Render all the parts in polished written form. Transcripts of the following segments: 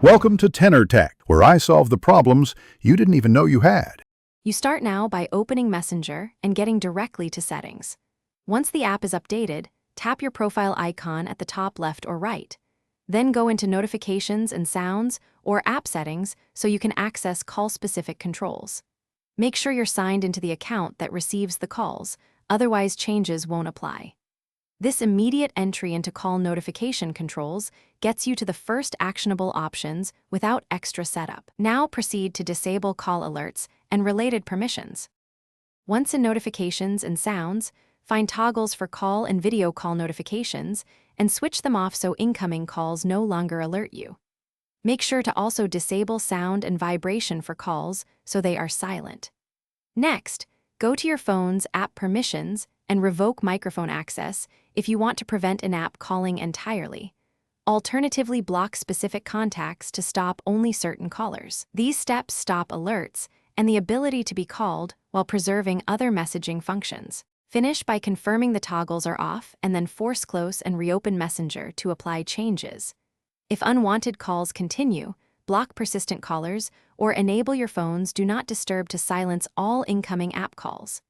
Welcome to Tenor Tech, where I solve the problems you didn't even know you had. You start now by opening Messenger and getting directly to Settings. Once the app is updated, tap your profile icon at the top left or right. Then go into Notifications and Sounds or App Settings so you can access call-specific controls. Make sure you're signed into the account that receives the calls, otherwise changes won't apply. This immediate entry into call notification controls gets you to the first actionable options without extra setup. Now proceed to disable call alerts and related permissions. Once in Notifications and Sounds, find toggles for call and video call notifications and switch them off so incoming calls no longer alert you. Make sure to also disable sound and vibration for calls so they are silent. Next, go to your phone's app permissions and revoke microphone access if you want to prevent an app calling entirely. Alternatively, block specific contacts to stop only certain callers. These steps stop alerts and the ability to be called while preserving other messaging functions. Finish by confirming the toggles are off and then force close and reopen Messenger to apply changes. If unwanted calls continue, block persistent callers or enable your phone's Do Not Disturb to silence all incoming app calls.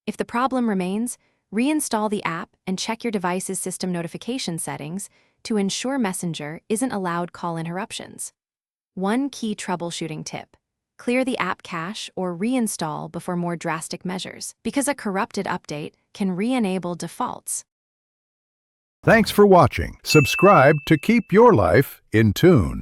If the problem remains, reinstall the app and check your device's system notification settings to ensure Messenger isn't allowed call interruptions. One key troubleshooting tip: clear the app cache or reinstall before more drastic measures, because a corrupted update can re-enable defaults. Thanks for watching. Subscribe to keep your life in tune.